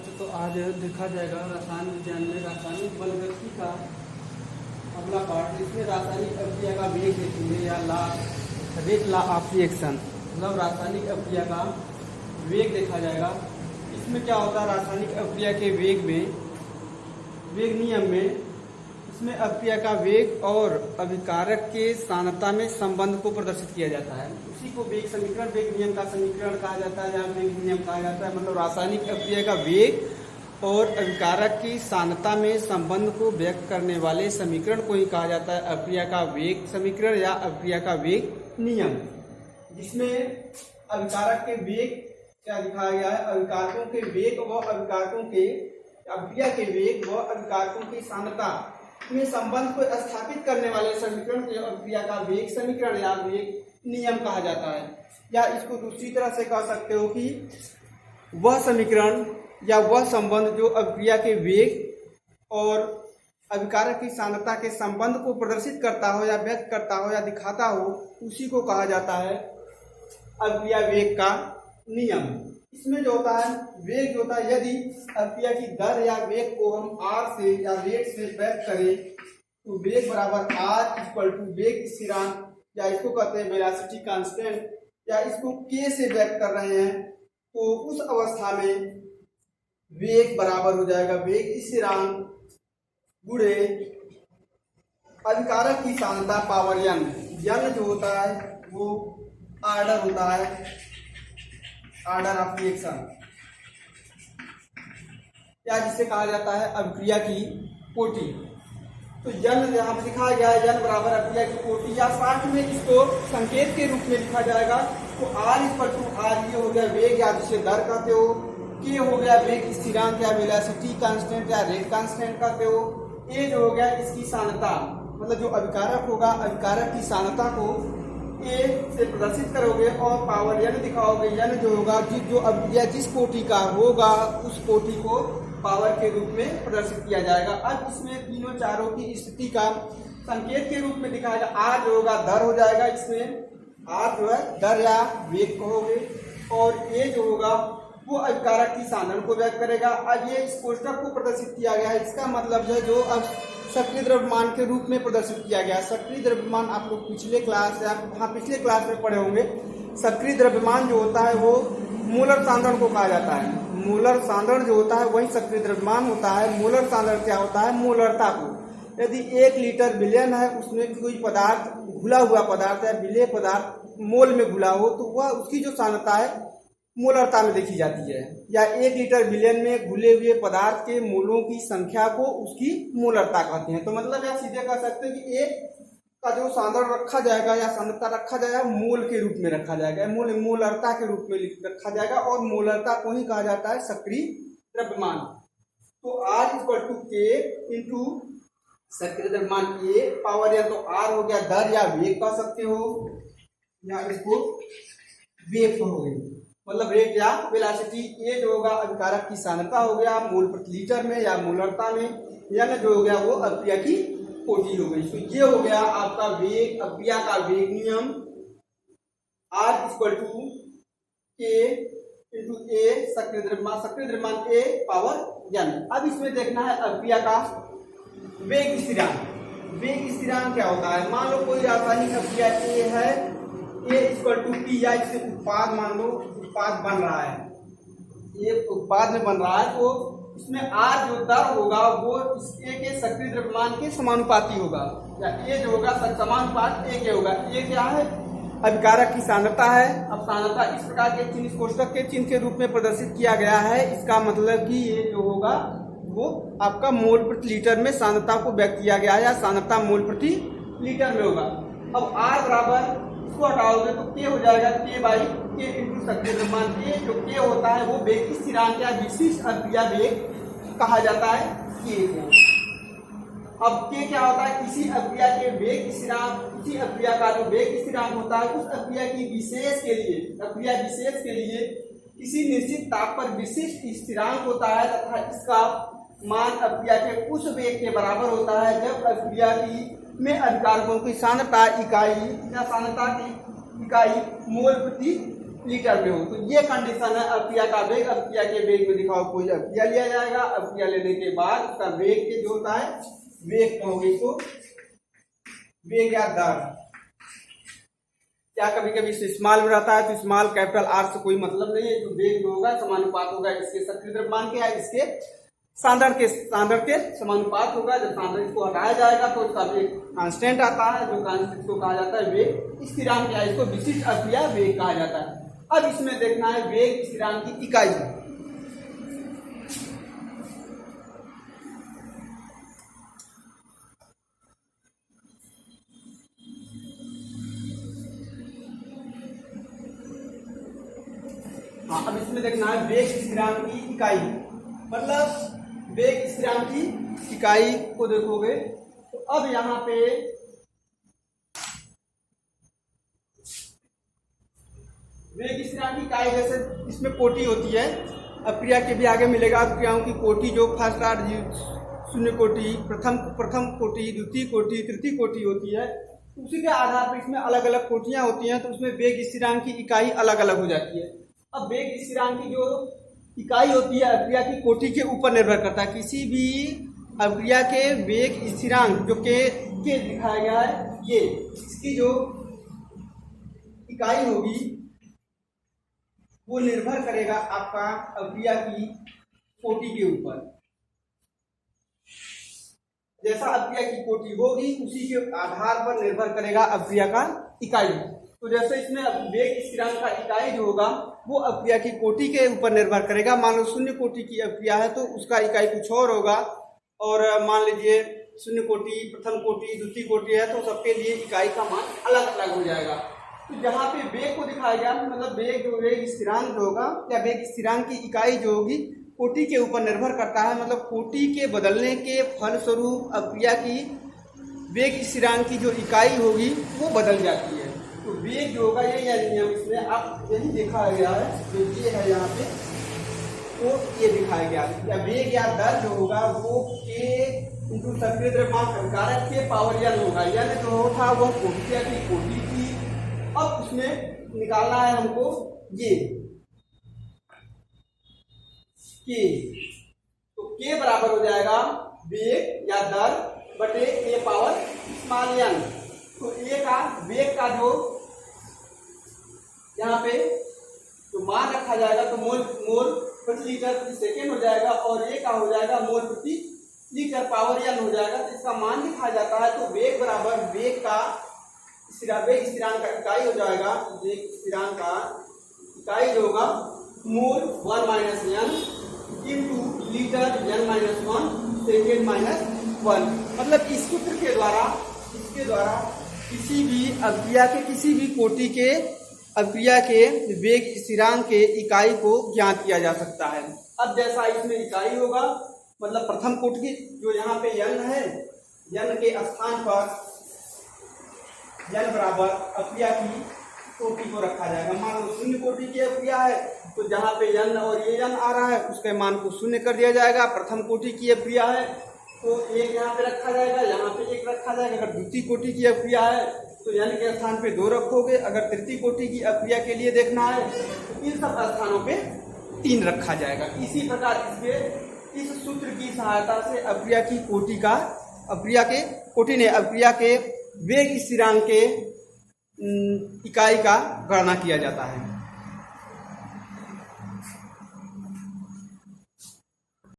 बच्चों, तो आज देखा जाएगा रसायन विज्ञान में रासायनिक बलगति का अगला पार्ट। इसमें रासायनिक अभिक्रिया का वेग देखेंगे या रेट लॉ ऑफ रिएक्शन, मतलब रासायनिक अभिक्रिया का वेग देखा जाएगा। इसमें क्या होता है, रासायनिक अभिक्रिया के वेग नियम में इसमें अभिक्रिया का वेग और अभिकारक के सांद्रता में संबंध को प्रदर्शित किया जाता है। उसी को वेग समीकरण, वेग नियम का समीकरण कहा जाता है या वेग नियम कहा जाता है। मतलब रासायनिक अभिक्रिया का वेग और अभिकारक की सांद्रता में संबंध को व्यक्त करने वाले समीकरण को ही कहा जाता है अभिक्रिया का वेग समीकरण या अभिक्रिया का वेग नियम, जिसमें अभिकारक के वेग क्या दिखाया गया है, अभिकारकों के वेग व अभिकारकों के अभिक्रिया के वेग व अभिकारकों की सांद्रता में संबंध को स्थापित करने वाले समीकरण को अभिक्रिया का वेग समीकरण या वेग नियम कहा जाता है। या इसको दूसरी तरह से कह सकते हो कि वह समीकरण या वह संबंध जो अभिक्रिया के वेग और अभिकारक की सांद्रता के संबंध को प्रदर्शित करता हो या व्यक्त करता हो या दिखाता हो, उसी को कहा जाता है अभिक्रिया वेग का नियम। इसमें जो होता है वेग जो होता है, यदि अभिक्रिया की दर या वेग को हम r से या रेट से व्यक्त करें तो वेग बराबर r इक्वल टू वेग स्थिरांक, या इसको कहते हैं वेलोसिटी कांस्टेंट, या इसको k से व्यक्त कर रहे हैं तो उस अवस्था में वेग बराबर हो जाएगा वेग स्थिरांक गुणे अभिकारक की सांद्रता पावर n। n जो होता है वो आर्डर होता है, आर्डर ऑफ रिएक्शन, या जिसे कहा जाता है अभिक्रिया की कोटि। तो n यहाँ पर लिखा गया है n बराबर अभिक्रिया की कोटि, या साथ में इसको संकेत के रूप में लिखा जाएगा तो r इक्वल टू r ये हो गया वेग या जिसे दर कहते हो, k हो गया वेग स्थिरांक या वेलोसिटी कांस्टेंट या रेट कांस्टेंट कहते हो, a जो हो गया इसकी सांद्रता, मतलब जो अभिकारक होगा अभिकारक की सांद्रता को a से प्रदर्शित करोगे और पावर n दिखाओगे। n जो होगा जो अभिक्रिया जिस कोटि का होगा उस कोटि को पावर के रूप में प्रदर्शित किया जाएगा। अब इसमें तीनों चारों की स्थिति का संकेत के रूप में दिखाएगा। r जो होगा दर हो जाएगा, इसमें r जो है दर या वेग कहोगे, और a जो होगा वो अभिकारक की सांद्रण को व्यक्त करेगा। अब ये इस कोष्ठक को प्रदर्शित किया गया है, इसका मतलब है जो अब सक्रिय द्रव्यमान के रूप में प्रदर्शित किया गया। सक्रिय द्रव्यमान आप लोग पिछले क्लास में पढ़े होंगे। सक्रिय द्रव्यमान जो होता है वो मूलर सांद्रण को कहा जाता है। मूलर सांद्रण जो होता है वही सक्रिय द्रव्यमान होता है। मूलर सांद्रण क्या होता है, मूलरता को, यदि 1 लीटर विलयन है उसमें कोई पदार्थ घुला हुआ पदार्थ या विलेय पदार्थ मोल में घुला हो तो वह उसकी जो सांद्रता है मोलरता में देखी जाती है, या 1 लीटर विलयन में घुले हुए पदार्थ के मोलों की संख्या को उसकी मोलरता कहते हैं। तो मतलब आप सीधे कह सकते हैं कि एक का जो सांद्रण रखा जाएगा या सांद्रता रखा जाएगा मोल के रूप में रखा जाएगा, मोलरता के रूप में रखा जाएगा, और मोलरता को ही कहा जाता है सक्रिय द्रव्यमान। तो R equal to K into सक्रिय द्रव्यमान A पावर n, तो R हो गया दर या वेग कह सकते हो, या इसको वेग कहोगे, मतलब रेट या वेलोसिटी। a जो होगा अभिकारक की सांद्रता हो गया मोल प्रति लीटर में या मोलरता में, n जो हो गया वो अभिक्रिया की कोटि हो गई। तो ये हो गया आपका वेग, अभिक्रिया का वेग नियम। R equal to K into A सक्रिय द्रव्यमान A पावर n। अब इसमें देखना है अभिक्रिया का वेग स्थिरांक। वेग स्थिरांक क्या होता है, मान लो कोई रासायनिक अभिक्रिया A है, A इक्वल टू P, या इससे उत्पाद मान लो उत्पाद बन रहा है, ये उत्पाद में बन रहा है, तो इसमें R जो दर होगा वो इस A के सक्रिय द्रव्यमान के समानुपाती होगा, या A जो होगा समानुपात A के होगा। A क्या है, अभिकारक की सांद्रता है। अब सांद्रता इस प्रकार के चिन्ह, इस कोष्ठक के चिन्ह के रूप में प्रदर्शित किया गया है। इसका मतलब कि ये जो होगा वो आपका मोल प्रति लीटर में सांद्रता को व्यक्त किया गया है, या सांद्रता मोल प्रति लीटर में होगा। अब R बराबर इसको हटाओगे तो K हो जाएगा K बाई K इंटू सक्रिय द्रव्यमान A। जो K होता है वो वेग स्थिरांक या विशिष्ट अभिक्रिया वेग कहा जाता है K को। अब K क्या होता है, किसी अभिक्रिया के वेग स्थिरांक, किसी अभिक्रिया का जो वेग स्थिरांक होता है उस अभिक्रिया की विशेष के लिए, अभिक्रिया विशेष के लिए किसी निश्चित ताप पर विशिष्ट स्थिरांक होता है, तथा इसका मान अभिक्रिया के उस वेग के बराबर होता है जब अभिक्रिया की में अभिकारकों की सांद्रता इकाई या सांद्रता की इकाई मोल प्रति लीटर में हो। तो ये कंडीशन है अभिक्रिया का वेग। अभिक्रिया के वेग में दिखाओ कोई अभिक्रिया लिया जाएगा, अभिक्रिया लेने के बाद उसका वेग के जो होता है वेग कहोगे इसको, वेग या दर। क्या कभी कभी स्मॉल में रहता है तो स्मॉल कैपिटल आर से कोई मतलब नहीं है। तो वेग जो होगा समानुपात होगा इसके सक्रिय द्रव्यमान के या इसके सांद्रण के समानुपात होगा। जब सांद्रण इसको हटाया जाएगा तो उसका वेग कांस्टेंट आता है, जो कांस्टेंट को कहा जाता है वेग स्थिरांक, या इसको विशिष्ट अभिक्रिया वेग कहा जाता है। अब इसमें देखना है वेग स्थिरांक की इकाई। हाँ, अब इसमें देखना है वेग स्थिरांक की इकाई, मतलब वेग स्थिरांक की इकाई को देखोगे तो अब यहाँ पे वेग स्थिरांक की इकाई, जैसे इसमें कोटि होती है, अभिक्रिया के भी आगे मिलेगा। अभिक्रियाओं की कोटि जो फर्स्ट ऑर्डर, शून्य कोटि, प्रथम कोटि, द्वितीय कोटि, तृतीय कोटि होती है। उसी के आधार पर इसमें अलग अलग कोटियां होती हैं, तो उसमें वेग स्थिरांक की इकाई अलग अलग हो जाती है। अब वेग स्थिरांक की जो इकाई होती है अभिक्रिया की कोटि के ऊपर निर्भर करता है। किसी भी अभिक्रिया के वेग स्थिरांक जो के दिखाया गया है, ये इसकी जो इकाई होगी वो निर्भर करेगा आपका अभिक्रिया की कोटि के ऊपर। जैसा अभिक्रिया की कोटि होगी उसी के आधार पर निर्भर करेगा अभिक्रिया का इकाई। तो जैसे इसमें वेग स्थिरांक का इकाई जो होगा वो अभिक्रिया की कोटि के ऊपर निर्भर करेगा। मान लो शून्य कोटि की अभिक्रिया है तो उसका इकाई कुछ और होगा, और मान लीजिए शून्य कोटि, प्रथम कोटि, द्वितीय कोटि है तो सबके लिए इकाई का मान अलग अलग हो जाएगा। तो जहाँ पे वेग को दिखाया गया, मतलब वेग स्थिरांक जो होगा या वेग स्थिरांक की इकाई जो होगी कोटि के ऊपर निर्भर करता है, मतलब कोटि के बदलने के फलस्वरूप अभिक्रिया की वेग स्थिरांक की जो इकाई होगी वो बदल जाती है। तो वेग जो होगा ये नियम इसमें आप यही देखा गया है, जो ये है यहाँ पे तो ये दिखाया गया है। वेग या दर जो होगा वो के इंटू सक्रिय द्रव्यमान कारक के पावर n होगा। n जो था वो अभिक्रिया की कोटि थी। अब उसमें निकालना है हमको ये के, तो के बराबर हो जाएगा वेग या दर बटे ए पावर स्मॉल n। तो ए का वेग का जो यहाँ पे तो मान रखा जाएगा तो मोल प्रति लीटर प्रति सेकेंड हो जाएगा, और ए का हो जाएगा मोल प्रति लीटर पावर n हो जाएगा। तो इसका मान लिखा जाता है तो वेग बराबर वेग का वेग स्थिरांक का इकाई हो जाएगा। वेग स्थिरांक का इकाई जो होगा मोल 1 minus n into litre n minus 1 second minus 1। मतलब इस सूत्र के द्वारा, इसके द्वारा किसी भी अभिक्रिया के किसी भी कोटि के अभिक्रिया के वेग स्थिरांक के इकाई को ज्ञात किया जा सकता है। अब जैसा इसमें इकाई होगा, मतलब प्रथम कोटि जो यहाँ पे n है, n के स्थान पर n बराबर अभिक्रिया की कोटि को रखा जाएगा। मान लो शून्य कोटि की अभिक्रिया है तो जहाँ पे n और ये n आ रहा है उसके मान को शून्य कर दिया जाएगा। प्रथम कोटि की अभिक्रिया है तो एक यहाँ पे रखा जाएगा, यहाँ पे एक रखा जाएगा। अगर द्वितीय कोटि की अभिक्रिया है तो n के स्थान पे 2 रखोगे। अगर तृतीय कोटि की अभिक्रिया के लिए देखना है तो इन सब स्थानों पे 3 रखा जाएगा। इसी प्रकार इस सूत्र की सहायता से अभिक्रिया की कोटि का अभिक्रिया के वेग स्थिरांक के इकाई का गणना किया जाता है।